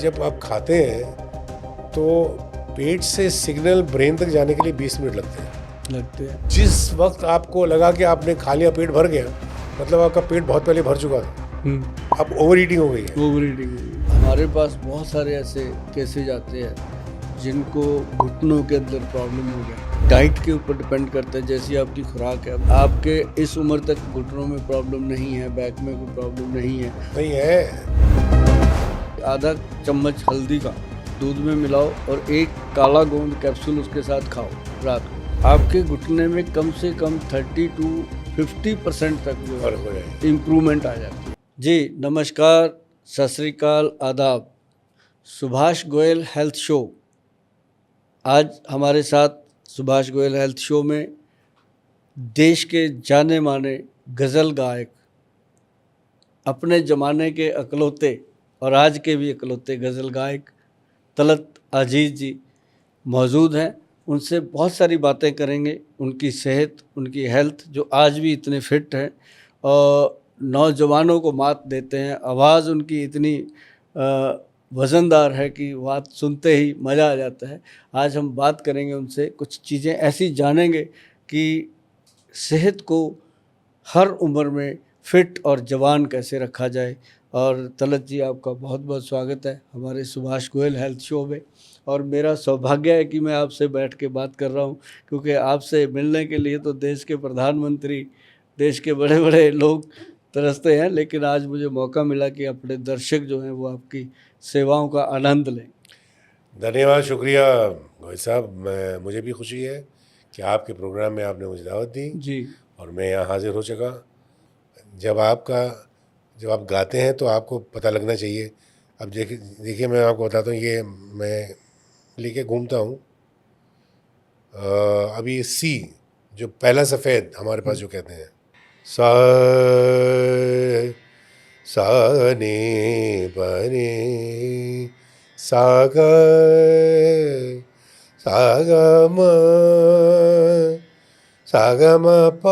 जब आप खाते हैं तो पेट से सिग्नल ब्रेन तक जाने के लिए 20 मिनट लगते हैं। जिस वक्त आपको लगा कि आपने खा लिया, पेट भर गया, मतलब आपका पेट बहुत पहले भर चुका था। अब ओवर ईटिंग हो गई है। ओवर ईटिंग हमारे पास बहुत सारे ऐसे केसेज आते हैं जिनको घुटनों के अंदर प्रॉब्लम हो गया। डाइट के ऊपर डिपेंड करता है, जैसी आपकी खुराक है। आपके इस उम्र तक घुटनों में प्रॉब्लम नहीं है, बैक में कोई प्रॉब्लम नहीं है। आधा चम्मच हल्दी का दूध में मिलाओ और एक काला गोंद कैप्सूल उसके साथ खाओ रात को। आपके घुटने में कम से कम 30 to 50% तक जो है इम्प्रूवमेंट आ जाती है। जी नमस्कार, सत श्री अकाल, आदाब। Subhash Goyal health show. आज हमारे साथ सुभाष गोयल हेल्थ शो में देश के जाने माने गज़ल गायक, अपने ज़माने के अकलौते और आज के भी अकलौते गज़ल गायक तलत अजीज़ जी मौजूद हैं। उनसे बहुत सारी बातें करेंगे, उनकी सेहत, उनकी हेल्थ, जो आज भी इतने फिट हैं और नौजवानों को मात देते हैं। आवाज़ उनकी इतनी वज़नदार है कि बात सुनते ही मज़ा आ जाता है। आज हम बात करेंगे उनसे, कुछ चीज़ें ऐसी जानेंगे कि सेहत को हर उम्र में फिट और जवान कैसे रखा जाए। और तलत जी, आपका बहुत बहुत स्वागत है हमारे सुभाष गोयल हेल्थ शो में। और मेरा सौभाग्य है कि मैं आपसे बैठ के बात कर रहा हूँ, क्योंकि आपसे मिलने के लिए तो देश के प्रधानमंत्री, देश के बड़े बड़े लोग तरसते हैं, लेकिन आज मुझे मौका मिला कि अपने दर्शक जो हैं वो आपकी सेवाओं का आनंद लें। धन्यवाद, शुक्रिया गोयल साहब। मुझे भी खुशी है कि आपके प्रोग्राम में आपने मुझे दावत दी जी। और मैं यहाँ हाजिर हो चुका। जब आप गाते हैं तो आपको पता लगना चाहिए। अब देखिए मैं आपको बताता हूँ, ये मैं लेके घूमता हूँ। अभी सी, जो पहला सफ़ेद हमारे पास जो कहते हैं, सा सा ने पने सा ग म सा ग म प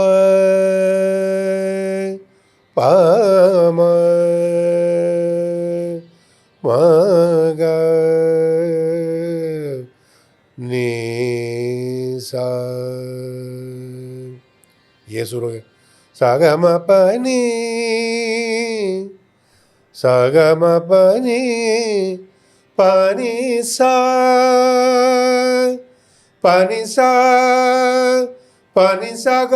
प म म ग नि सा। ये सुर हो गया। सा ग म प नि सा ग म प नि प नि सा प नि सा प नि सा ग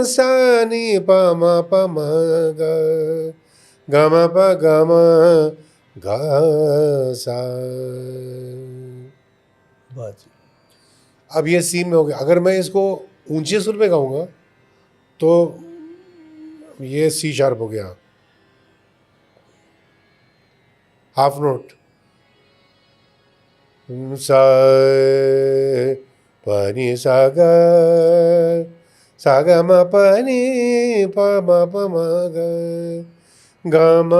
सा नि प म प म ग ग म प ग म ग सा। बात। अब ये सी में हो गया। अगर मैं इसको ऊंचे सुर पे गाऊंगा तो ये सी शार्प हो गया, हाफ नोट। सा प नि सा ग म प नि प म प म ग म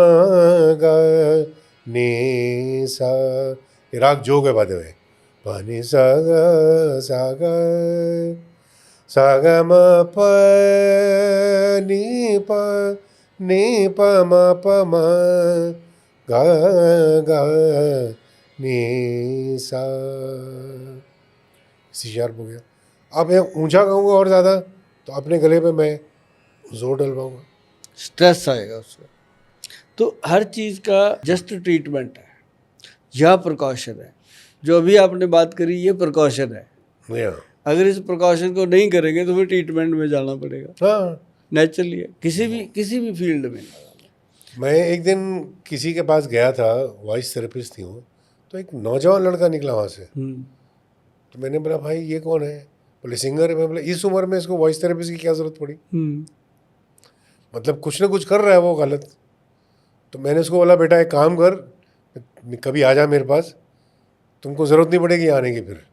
ग नि सा। ये राग जोग है बादे हुए। प नि सा ग म प नि प म प म ग ग नि सा। सी शार्प हो गया। अब मैं ऊंचा गाऊंगा और ज़्यादा तो अपने गले पे मैं जोर डलवाऊंगा, स्ट्रेस आएगा उसका। तो हर चीज़ का जस्ट ट्रीटमेंट है या प्रिकॉशन है। जो अभी आपने बात करी, ये प्रिकॉशन है। अगर इस प्रिकॉशन को नहीं करेंगे तो फिर ट्रीटमेंट में जाना पड़ेगा। हाँ, नेचुरली है, किसी भी फील्ड में। मैं एक दिन किसी के पास गया था, वॉइस थेरेपिस्ट थी वो, तो एक नौजवान लड़का निकला वहाँ से। तो मैंने बोला, भाई ये कौन है? बोले सिंगर है। मैं बोला इस उम्र में इसको वॉइस थेरेपिस्ट की क्या ज़रूरत पड़ी? मतलब कुछ ना कुछ कर रहा है वो गलत। तो मैंने उसको बोला, बेटा एक काम कर, कभी आ जा मेरे पास, तुमको ज़रूरत नहीं पड़ेगी आने की। फिर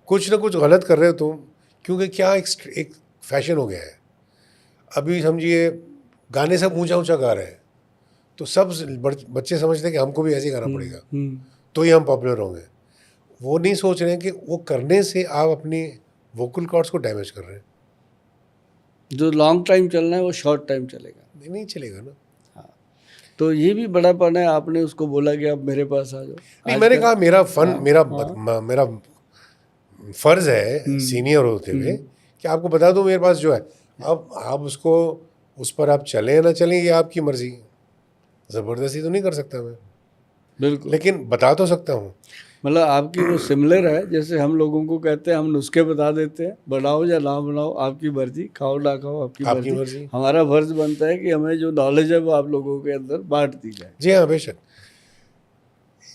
कुछ ना कुछ गलत कर रहे हो तुम, क्योंकि क्या एक फैशन हो गया है अभी। समझिए गाने सब ऊंचा ऊंचा गा रहे हैं, तो सब बच्चे समझते हैं कि हमको भी ऐसे गाना पड़ेगा तो ही हम पॉपुलर होंगे। वो नहीं सोच रहे हैं कि वो करने से आप अपनी वोकल कॉर्ड्स को डैमेज कर रहे हैं। जो लॉन्ग टाइम चलना है वो शॉर्ट टाइम चलेगा, नहीं चलेगा ना। हाँ। तो ये भी बड़ापन है, आपने उसको बोला कि आप मेरे पास आ जाओ। नहीं, मैंने कहा मेरा मेरा फर्ज है सीनियर होते हुए कि आपको बता दूं मेरे पास जो है। अब आप उसको उस पर आप चलें ना चलें ये आपकी मर्जी, ज़बरदस्ती तो नहीं कर सकता मैं, बिल्कुल। लेकिन बता तो सकता हूँ। मतलब आपकी वो सिमिलर है, जैसे हम लोगों को कहते हैं, हम नुस्खे बता देते हैं, बनाओ या ना बनाओ आपकी मर्जी, खाओ ना खाओ आपकी आपकी मर्जी। मर्जी। हमारा फर्ज बनता है कि हमें जो नॉलेज है वो आप लोगों के अंदर बांट दी जाए। जी हाँ, बेशक।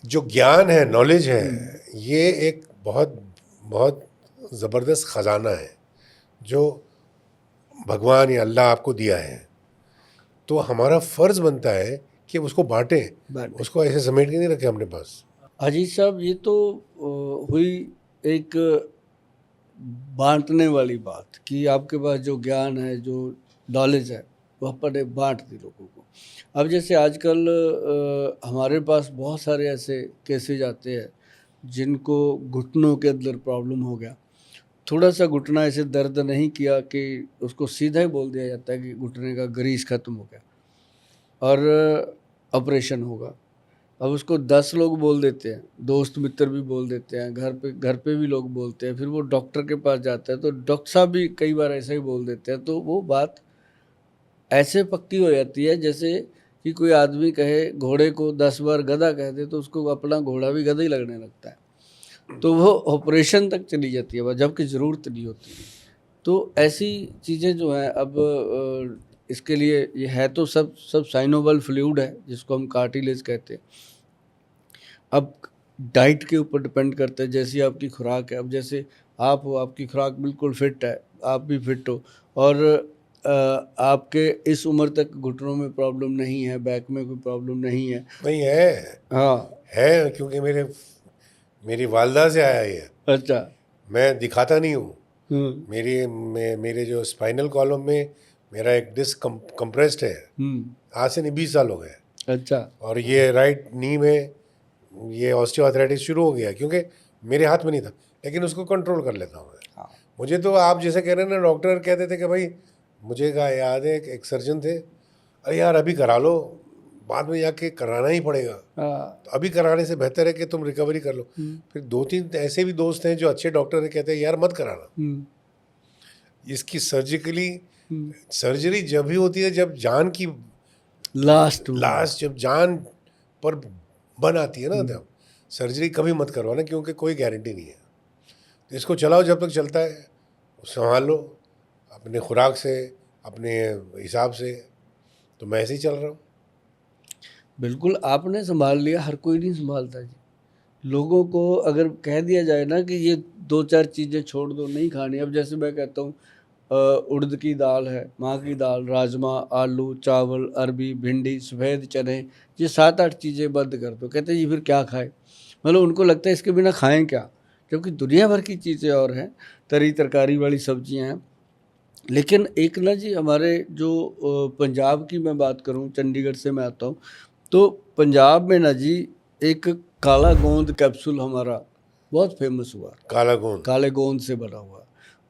जो ज्ञान है, नॉलेज है, ये एक बहुत बहुत ज़बरदस्त ख़जाना है जो भगवान या अल्लाह आपको दिया है। तो हमारा फ़र्ज़ बनता है कि उसको बांटें, उसको ऐसे समेट के नहीं रखें अपने पास। अजीज साहब, ये तो हुई एक बांटने वाली बात कि आपके पास जो ज्ञान है, जो नॉलेज है, वह पर बांट दी लोगों को। अब जैसे आजकल हमारे पास बहुत सारे ऐसे केसेज आते हैं जिनको घुटनों के अंदर प्रॉब्लम हो गया, थोड़ा सा घुटना ऐसे दर्द नहीं किया कि उसको सीधा ही बोल दिया जाता है कि घुटने का ग्रीस खत्म हो गया और ऑपरेशन होगा। अब उसको 10 लोग बोल देते हैं, दोस्त मित्र भी बोल देते हैं, घर पे भी लोग बोलते हैं, फिर वो डॉक्टर के पास जाता है तो डॉक्टर साहब भी कई बार ऐसा ही बोल देते हैं। तो वो बात ऐसे पक्की हो जाती है जैसे कि कोई आदमी कहे घोड़े को 10 बार गधा कह दे तो उसको अपना घोड़ा भी गधा ही लगने लगता है। तो वो ऑपरेशन तक चली जाती है जबकि ज़रूरत नहीं होती। तो ऐसी चीज़ें जो हैं, अब इसके लिए ये है तो सब साइनोवल फ्लूइड है जिसको हम कार्टिलेज कहते हैं। अब डाइट के ऊपर डिपेंड करता है, जैसी आपकी खुराक है। अब जैसे आप हो, आपकी खुराक बिल्कुल फिट है, आप भी फिट हो और आपके इस उम्र तक घुटनों में प्रॉब्लम नहीं है, बैक में कोई प्रॉब्लम नहीं है। नहीं है। हाँ, है, क्योंकि मेरी वालदा से आया ये। अच्छा। मैं दिखाता नहीं हूँ। मेरे जो स्पाइनल कॉलम में मेरा एक डिस्क कंप्रेस्ड है। आज से नहीं 20 साल हो गए। अच्छा। और ये राइट नी में ये ऑस्टियोआर्थराइटिस शुरू हो गया क्योंकि मेरे हाथ में नहीं था, लेकिन उसको कंट्रोल कर लेता हूँ मैं। हाँ। मुझे तो आप जैसे कह रहे हैं ना, डॉक्टर कहते थे कि भाई, मुझे का याद है एक सर्जन थे, अरे यार अभी करा लो, बाद में जाके कराना ही पड़ेगा। तो अभी कराने से बेहतर है कि तुम रिकवरी कर लो। फिर 2-3 ऐसे भी दोस्त हैं जो अच्छे डॉक्टर हैं, कहते हैं यार मत कराना, इसकी सर्जरी जब भी होती है जब जान की लास्ट जब जान पर बन आती है ना, तब सर्जरी कभी मत करवाना, क्योंकि कोई गारंटी नहीं है। तो इसको चलाओ जब तक चलता है, संभाल लो अपने खुराक से, अपने हिसाब से। तो मैं ऐसे ही चल रहा हूँ। बिल्कुल, आपने संभाल लिया, हर कोई नहीं संभालता जी। लोगों को अगर कह दिया जाए ना कि ये 2-4 चीज़ें छोड़ दो, नहीं खानी। अब जैसे मैं कहता हूँ उड़द की दाल है, माँ की दाल, राजमा, आलू, चावल, अरबी, भिंडी, सफ़ेद चने, ये 7-8 चीज़ें बंद कर दो। कहते हैं जी फिर क्या खाएं, मतलब उनको लगता है इसके बिना खाएं क्या, जबकि दुनिया भर की चीज़ें और हैं, तरी तरकारी वाली सब्जियां हैं। लेकिन एक ना जी, हमारे जो पंजाब की मैं बात करूं, चंडीगढ़ से मैं आता हूं, तो पंजाब में ना जी एक काला गोंद कैप्सूल हमारा बहुत फेमस हुआ। काले गोंद से बना हुआ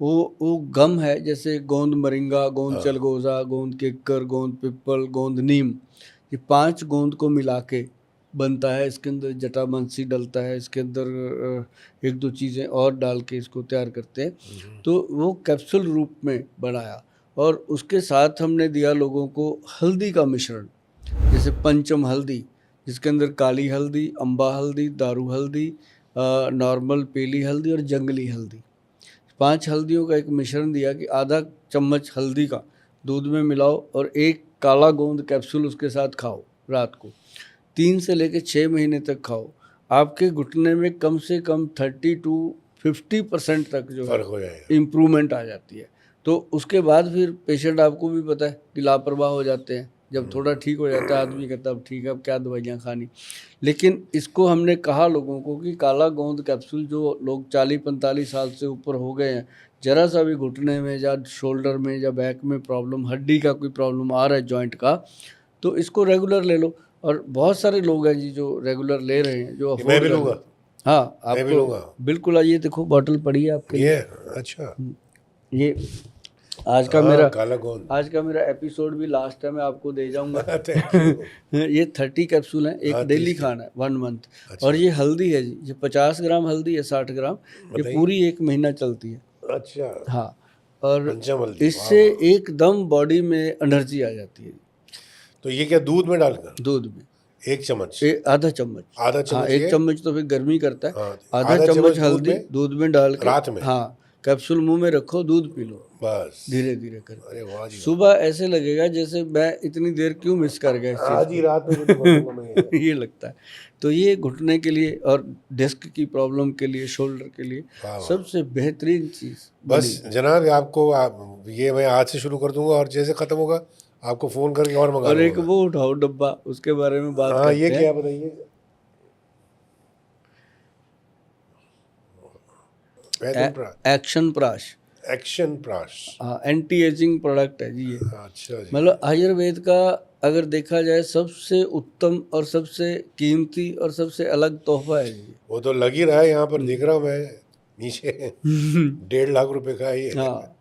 वो गम है, जैसे गोंद मरिंगा, गोंद चलगोज़ा, गोंद केकर, गोंद पिपल, गोंद नीम, ये 5 गोंद को मिला के बनता है। इसके अंदर जटामांसी डलता है, इसके अंदर 1-2 चीज़ें और डाल के इसको तैयार करते हैं। तो वो कैप्सूल रूप में बनाया और उसके साथ हमने दिया लोगों को हल्दी का मिश्रण, जैसे पंचम हल्दी, जिसके अंदर काली हल्दी, अम्बा हल्दी, दारू हल्दी, नॉर्मल पीली हल्दी और जंगली हल्दी, 5 हल्दियों का एक मिश्रण दिया कि आधा चम्मच हल्दी का दूध में मिलाओ और एक काला गोंद कैप्सूल उसके साथ खाओ रात को। 3 से लेकर 6 महीने तक खाओ। आपके घुटने में कम से कम 30-50% तक जो है इम्प्रूवमेंट आ जाती है। तो उसके बाद फिर पेशेंट, आपको भी पता है कि लापरवाह हो जाते हैं। जब थोड़ा ठीक हो जाता है आदमी कहता है अब ठीक है, अब क्या दवाइयाँ खानी। लेकिन इसको हमने कहा लोगों को कि काला गोंद कैप्सूल, जो लोग 40-45 साल से ऊपर हो गए हैं, ज़रा सा भी घुटने में या शोल्डर में या बैक में प्रॉब्लम, हड्डी का कोई प्रॉब्लम आ रहा है जॉइंट का, तो इसको रेगुलर ले लो। और बहुत सारे लोग हैं जी जो रेगुलर ले रहे हैं, जो मैं भी लूँगा। हाँ, आपको बिल्कुल। आइए, देखो बॉटल पड़ी है आपके लिए। अच्छा, ये आज का हाँ, मेरा काला गोंद। आज का मेरा एपिसोड भी लास्ट है, मैं आपको दे जाऊंगा। Thank you। ये 30 कैप्सूल हैं, एक हाँ, डेली 30 खाना है 1 मंथ। अच्छा। और ये हल्दी है जी, ये 50 ग्राम हल्दी है, 60 ग्राम, ये बताइए। पूरी 1 महीना चलती है। अच्छा, हाँ, और पंचम हल्दी, इससे वाह, वाह। एकदम बॉडी में एनर्जी आ जाती है तो ये क्या दूध में डालकर? दूध में। 1 चम्मच? आधा चम्मच। आधा हाँ, चम्मच 1 ये? चम्मच तो फिर गर्मी करता है। हाँ, आधा आधा चम्मच चम्मच हल्दी दूध में डाल के, रात में? हाँ, कैप्सूल मुंह में रखो, दूध पी लो बस। धीरे धीरे करके। अरे वाह जी वाह। सुबह ऐसे लगेगा जैसे मैं इतनी देर क्यों मिस कर गया इस आज चीज़ ही रात में शुरू कर दूंगा मैं ये। को। ये लगता है। तो ये घुटने के लिए और डिस्क की प्रॉब्लम के लिए, शोल्डर के लिए वाह, वाह। सबसे बेहतरीन चीज़ बस जनाब, ये मैं आज से शुरू कर दूंगा और जैसे खत्म होगा आपको फोन करके और मंगा और एक लूंगा। वो उठाओ डब्बा, उसके बारे में बात हाँ, ये करते क्या हैं। बताइए? एक्शन प्राश। एक्शन प्राश। हाँ, एंटी एजिंग प्रोडक्ट है जी ये। अच्छा जी। मतलब आयुर्वेद का अगर देखा जाए सबसे उत्तम और सबसे कीमती और सबसे अलग तोहफा है जी। वो तो लग ही रहा है, यहाँ पर दिख रहा हूँ मैं नीचे। 1.5 लाख रुपए का है ये। हाँ,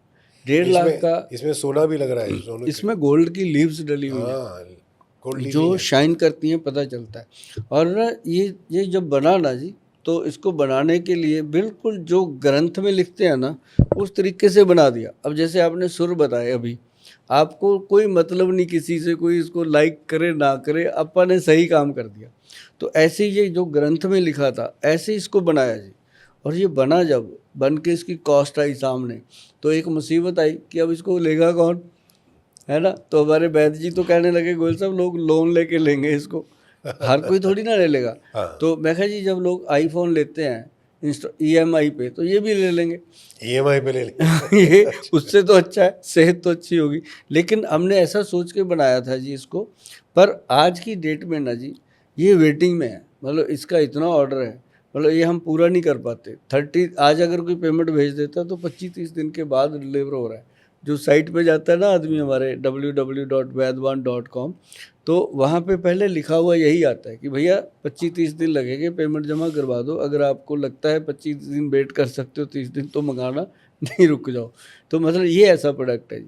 1.5 लाख का। इसमें सोना भी लग रहा है, सोने इसमें गोल्ड की लीव्स डली हुई है हाँ, गोल्ड लीफ जो ही है। शाइन करती हैं, पता चलता है। और ना ये जब बना ना जी, तो इसको बनाने के लिए बिल्कुल जो ग्रंथ में लिखते हैं ना, उस तरीके से बना दिया। अब जैसे आपने सुर बताए अभी, आपको कोई मतलब नहीं किसी से, कोई इसको लाइक करे ना करे, अपन ने सही काम कर दिया। तो ऐसे ये जो ग्रंथ में लिखा था, ऐसे इसको बनाया जी। और ये बना जब बन के इसकी कॉस्ट आई सामने, तो एक मुसीबत आई कि अब इसको लेगा कौन, है ना। तो हमारे वैद्य जी तो कहने लगे, गोयल साहब लोग लोन लेके लेंगे इसको, हर कोई थोड़ी ना ले लेगा। हाँ। तो मैं कहा जी, जब लोग आईफोन लेते हैं EMI पे, तो ये भी ले लेंगे। EMI पे ले लेंगे। ये उससे तो अच्छा है, सेहत तो अच्छी होगी। लेकिन हमने ऐसा सोच के बनाया था जी इसको। पर आज की डेट में ना जी, ये वेटिंग में है। मतलब इसका इतना ऑर्डर है, मतलब ये हम पूरा नहीं कर पाते। 30 आज अगर कोई पेमेंट भेज देता तो 25-30 दिन के बाद डिलीवर हो रहा है। जो साइट पे जाता है ना आदमी हमारे www.vaidwan.com, तो वहाँ पे पहले लिखा हुआ यही आता है कि भैया 25-30 दिन लगेंगे, पेमेंट जमा करवा दो। अगर आपको लगता है 25 दिन वेट कर सकते हो, 30 दिन तो मंगाना, नहीं रुक जाओ। तो मतलब ये ऐसा प्रोडक्ट है जी।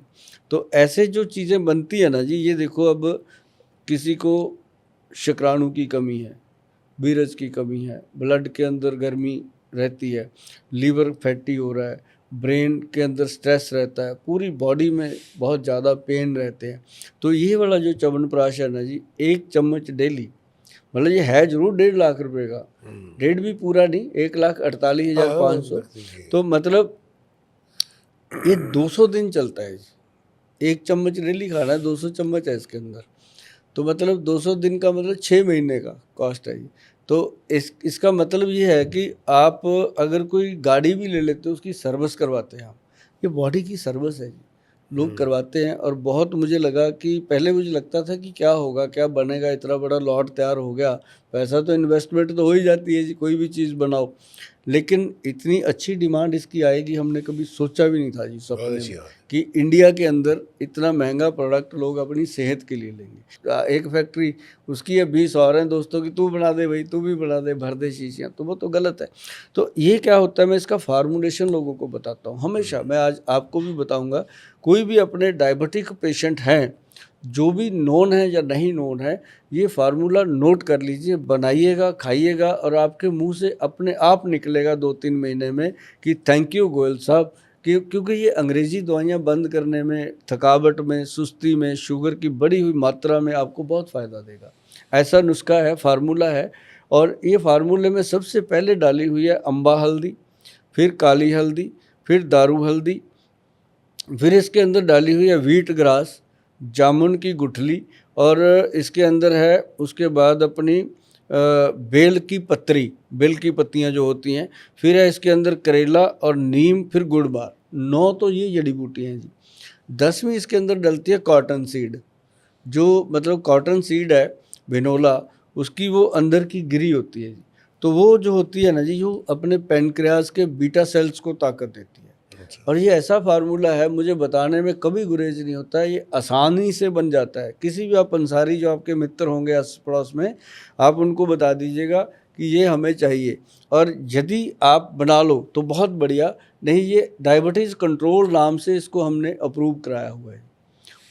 तो ऐसे जो चीज़ें बनती है ना जी, ये देखो, अब किसी को शुक्राणु की कमी है, बीरज की कमी है, ब्लड के अंदर गर्मी रहती है, लीवर फैटी हो रहा है, ब्रेन के अंदर स्ट्रेस रहता है, पूरी बॉडी में बहुत ज़्यादा पेन रहते हैं। तो ये वाला जो च्यवनप्राश है ना जी, 1 चम्मच डेली, मतलब ये है जरूर 1.5 लाख रुपए का, डेढ़ भी पूरा नहीं, 1,48,500। तो मतलब ये 200 दिन चलता है जी। 1 चम्मच डेली खाना है, 200 चम्मच है इसके अंदर। तो मतलब 200 दिन का मतलब 6 महीने का कॉस्ट है जी। तो इसका मतलब ये है कि आप अगर कोई गाड़ी भी ले लेते हो, उसकी सर्विस करवाते हैं आप, ये बॉडी की सर्विस है जी, लोग करवाते हैं। और बहुत मुझे लगा कि पहले मुझे लगता था कि क्या होगा, क्या बनेगा, इतना बड़ा लॉट तैयार हो गया, पैसा तो इन्वेस्टमेंट तो हो ही जाती है जी, कोई भी चीज़ बनाओ। लेकिन इतनी अच्छी डिमांड इसकी आएगी हमने कभी सोचा भी नहीं था जी सपने में, कि इंडिया के अंदर इतना महंगा प्रोडक्ट लोग अपनी सेहत के लिए लेंगे। एक फैक्ट्री उसकी है 20 और हैं दोस्तों की, तू बना दे भाई, तू भी बना दे, भर दे शीशियाँ, तो वो तो गलत है। तो ये क्या होता है, मैं इसका फार्मूलेशन लोगों को बताता हूँ हमेशा। मैं आज आपको भी बताऊँगा, कोई भी अपने डायबिटिक पेशेंट हैं, जो भी नोन है या नहीं नोन है, ये फार्मूला नोट कर लीजिए, बनाइएगा, खाइएगा, और आपके मुंह से अपने आप निकलेगा 2-3 महीने में कि थैंक यू गोयल साहब। क्योंकि ये अंग्रेज़ी दवाइयाँ बंद करने में, थकावट में, सुस्ती में, शुगर की बढ़ी हुई मात्रा में आपको बहुत फ़ायदा देगा। ऐसा नुस्खा है, फार्मूला है। और ये फार्मूले में सबसे पहले डाली हुई है अम्बा हल्दी, फिर काली हल्दी, फिर दारू हल्दी, फिर इसके अंदर डाली हुई है व्हीट ग्रास, जामुन की गुठली, और इसके अंदर है उसके बाद अपनी बेल की पत्री, बेल की पत्तियां जो होती हैं, फिर है इसके अंदर करेला और नीम, फिर गुड़बार। 9 तो ये जड़ी बूटियाँ हैं जी। 10वीं इसके अंदर डलती है कॉटन सीड, जो मतलब कॉटन सीड है बिनोला, उसकी वो अंदर की गिरी होती है जी। तो वो जो होती है ना जी, जो अपने पेनक्रियाज के बीटा सेल्स को ताकत देती है। और ये ऐसा फार्मूला है, मुझे बताने में कभी गुरेज नहीं होता है, ये आसानी से बन जाता है। किसी भी आप अंसारी जो आपके मित्र होंगे आस पड़ोस में, आप उनको बता दीजिएगा कि ये हमें चाहिए, और यदि आप बना लो तो बहुत बढ़िया, नहीं ये डायबिटीज़ कंट्रोल नाम से इसको हमने अप्रूव कराया हुआ है।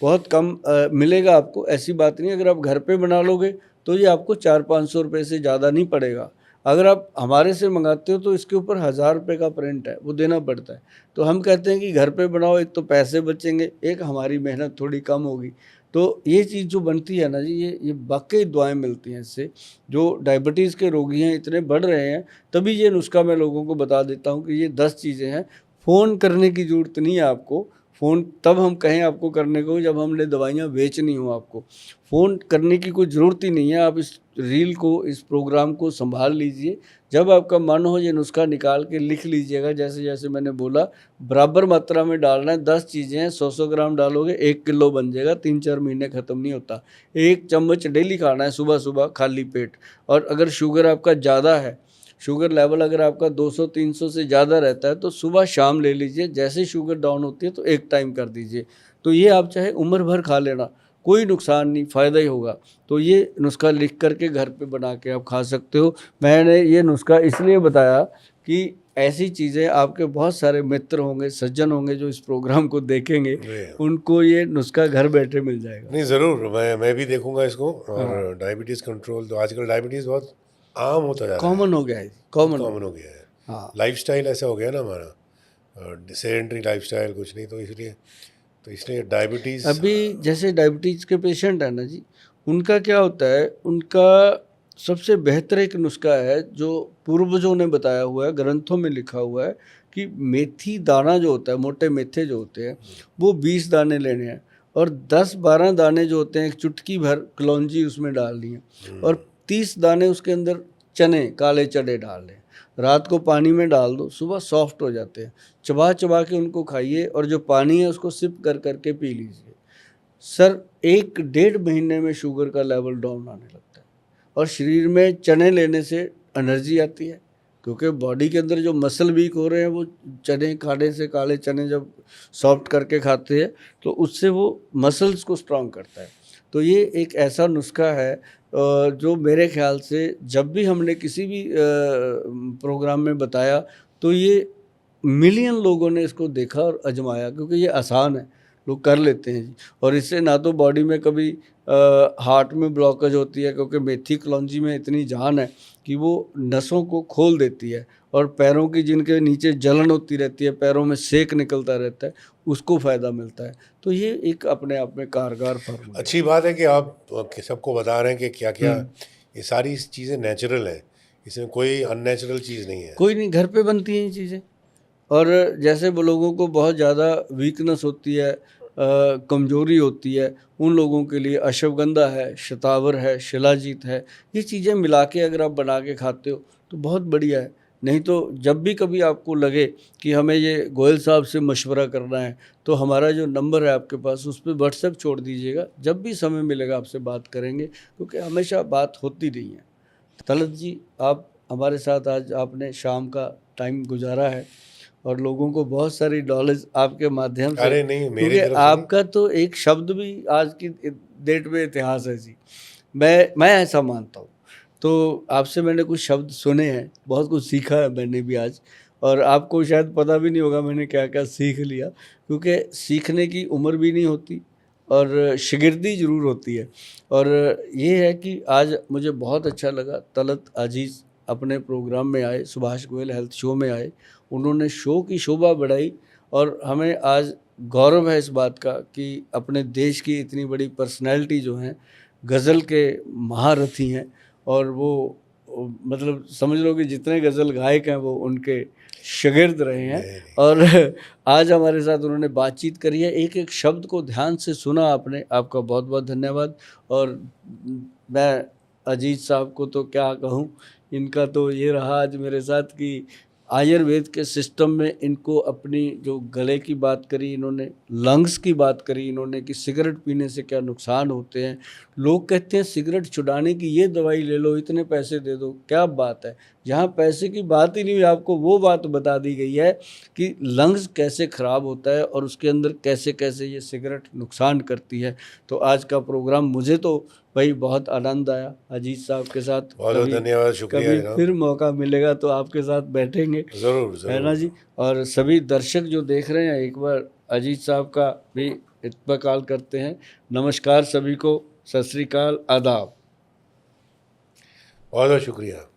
बहुत कम मिलेगा आपको, ऐसी बात नहीं। अगर आप घर पे बना लोगे तो ये आपको 400-500 रुपये से ज़्यादा नहीं पड़ेगा। अगर आप हमारे से मंगाते हो तो इसके ऊपर 1000 रुपये का प्रिंट है, वो देना पड़ता है। तो हम कहते हैं कि घर पे बनाओ, एक तो पैसे बचेंगे, एक हमारी मेहनत थोड़ी कम होगी। तो ये चीज़ जो बनती है ना जी, ये वाक़ई दुआएँ मिलती हैं इससे। जो डायबिटीज़ के रोगी हैं इतने बढ़ रहे हैं, तभी ये नुस्खा मैं लोगों को बता देता हूँ कि ये 10 चीज़ें हैं। फ़ोन करने की ज़रूरत नहीं है आपको। फ़ोन तब हम कहें आपको करने को जब हमने दवाइयाँ बेचनी हो आपको। फ़ोन करने की कोई ज़रूरत ही नहीं है। आप इस रील को, इस प्रोग्राम को सँभाल लीजिए। जब आपका मन हो ये नुस्खा निकाल के लिख लीजिएगा, जैसे-जैसे मैंने बोला, बराबर मात्रा में डालना है। 10 चीज़ें हैं, 100-100 ग्राम डालोगे 1 किलो बन जाएगा, 3-4 महीने ख़त्म नहीं होता। 1 चम्मच डेली खाना है सुबह-सुबह खाली पेट। और अगर शुगर आपका ज़्यादा है, शुगर लेवल अगर आपका 200-300 से ज़्यादा रहता है तो सुबह शाम ले लीजिए। जैसे ही शुगर डाउन होती है तो एक टाइम कर दीजिए। तो ये आप चाहे उम्र भर खा लेना, कोई नुकसान नहीं, फ़ायदा ही होगा। तो ये नुस्खा लिख कर के घर पे बना के आप खा सकते हो। मैंने ये नुस्खा इसलिए बताया कि ऐसी चीज़ें, आपके बहुत सारे मित्र होंगे, सज्जन होंगे जो इस प्रोग्राम को देखेंगे, उनको ये नुस्खा घर बैठे मिल जाएगा। नहीं, ज़रूर मैं भी देखूंगा इसको। और डायबिटीज़ कंट्रोल तो आजकल डायबिटीज़ बहुत आम होता जा रहा है, कॉमन हो गया है, कॉमन कॉमन हो गया है। हाँ। लाइफस्टाइल ऐसा हो गया ना हमारा, सेडेंटरी लाइफस्टाइल, कुछ नहीं, तो इसलिए डायबिटीज़। अभी जैसे डायबिटीज़ के पेशेंट हैं ना जी, उनका क्या होता है, उनका सबसे बेहतर एक नुस्खा है जो पूर्वजों ने बताया हुआ है, ग्रंथों में लिखा हुआ है कि मेथी दाना जो होता है, मोटे मेथे जो होते हैं, वो 20 दाने लेने हैं, और 10-12 दाने जो होते हैं, एक चुटकी भर कलौंजी उसमें डालनी है, और 30 दाने उसके अंदर चने, काले चने डालने हैं। रात को पानी में डाल दो, सुबह सॉफ्ट हो जाते हैं। चबा चबा के उनको खाइए, और जो पानी है उसको सिप कर करके पी लीजिए। सर 1-1.5 महीने में शुगर का लेवल डाउन आने लगता है। और शरीर में चने लेने से एनर्जी आती है, क्योंकि बॉडी के अंदर जो मसल वीक हो रहे हैं, वो चने खाने से, काले चने जब सॉफ्ट करके खाते हैं तो उससे वो मसल्स को स्ट्रॉन्ग करता है। तो ये एक ऐसा नुस्खा है जो मेरे ख्याल से जब भी हमने किसी भी प्रोग्राम में बताया तो ये मिलियन लोगों ने इसको देखा और आजमाया, क्योंकि ये आसान है, लोग कर लेते हैं जी। और इससे ना तो बॉडी में कभी हार्ट में ब्लॉकेज होती है, क्योंकि मेथी कलौंजी में इतनी जान है कि वो नसों को खोल देती है, और पैरों की, जिनके नीचे जलन होती रहती है, पैरों में सेक निकलता रहता है, उसको फ़ायदा मिलता है। तो ये एक अपने आप में कारगर फॉर्मूला है। अच्छी बात है कि आप सबको बता रहे हैं कि क्या क्या ये सारी चीज़ें नेचुरल हैं, इसमें कोई अननेचुरल चीज़ नहीं है। कोई नहीं, घर पे बनती हैं ये चीज़ें। और जैसे वो लोगों को बहुत ज़्यादा वीकनेस होती है, कमज़ोरी होती है, उन लोगों के लिए अश्वगंधा है, शतावर है, शिलाजीत है, ये चीज़ें मिला के अगर आप बना के खाते हो तो बहुत बढ़िया है। नहीं तो जब भी कभी आपको लगे कि हमें ये गोयल साहब से मशवरा करना है, तो हमारा जो नंबर है आपके पास, उस पे व्हाट्सएप छोड़ दीजिएगा। जब भी समय मिलेगा आपसे बात करेंगे, क्योंकि हमेशा बात होती नहीं है। तलत जी, आप हमारे साथ आज आपने शाम का टाइम गुजारा है, और लोगों को बहुत सारी नॉलेज आपके माध्यम से, अरे नहीं, मेरी क्योंकि तरफ से नहीं। आपका तो एक शब्द भी आज की डेट में इतिहास है जी। मैं ऐसा मानता हूँ। तो आपसे मैंने कुछ शब्द सुने हैं, बहुत कुछ सीखा है मैंने भी आज, और आपको शायद पता भी नहीं होगा मैंने क्या क्या सीख लिया, क्योंकि सीखने की उम्र भी नहीं होती और शिगिर्दी ज़रूर होती है। और ये है कि आज मुझे बहुत अच्छा लगा, तलत अजीज़ अपने प्रोग्राम में आए, सुभाष गोयल हेल्थ शो में आए, उन्होंने शो की शोभा बढ़ाई, और हमें आज गौरव है इस बात का कि अपने देश की इतनी बड़ी पर्सनैलिटी जो हैं, गज़ल के महारथी हैं, और वो मतलब समझ लो कि जितने गज़ल गायक हैं वो उनके शागिर्द रहे हैं। और आज हमारे साथ उन्होंने बातचीत करी है, एक एक शब्द को ध्यान से सुना आपने, आपका बहुत बहुत धन्यवाद। और मैं अजीज साहब को तो क्या कहूँ, इनका तो ये रहा आज मेरे साथ कि आयुर्वेद के सिस्टम में इनको अपनी जो गले की बात करी इन्होंने, लंग्स की बात करी इन्होंने कि सिगरेट पीने से क्या नुकसान होते हैं, लोग कहते हैं सिगरेट छुड़ाने की ये दवाई ले लो, इतने पैसे दे दो, क्या बात है। जहाँ पैसे की बात ही नहीं हुई, आपको वो बात बता दी गई है कि लंग्स कैसे ख़राब होता है और उसके अंदर कैसे कैसे ये सिगरेट नुकसान करती है। तो आज का प्रोग्राम मुझे तो भाई बहुत आनंद आया अजीत साहब के साथ। बहुत बहुत धन्यवाद, शुक्रिया कभी जनाब। फिर मौका मिलेगा तो आपके साथ बैठेंगे, ज़रूर है ना ज़रूर। जी। और सभी दर्शक जो देख रहे हैं, एक बार अजीत साहब का भी इत्तफ़ाक़ करते हैं। नमस्कार सभी को, सत श्री अकाल, आदाब। बहुत बहुत शुक्रिया।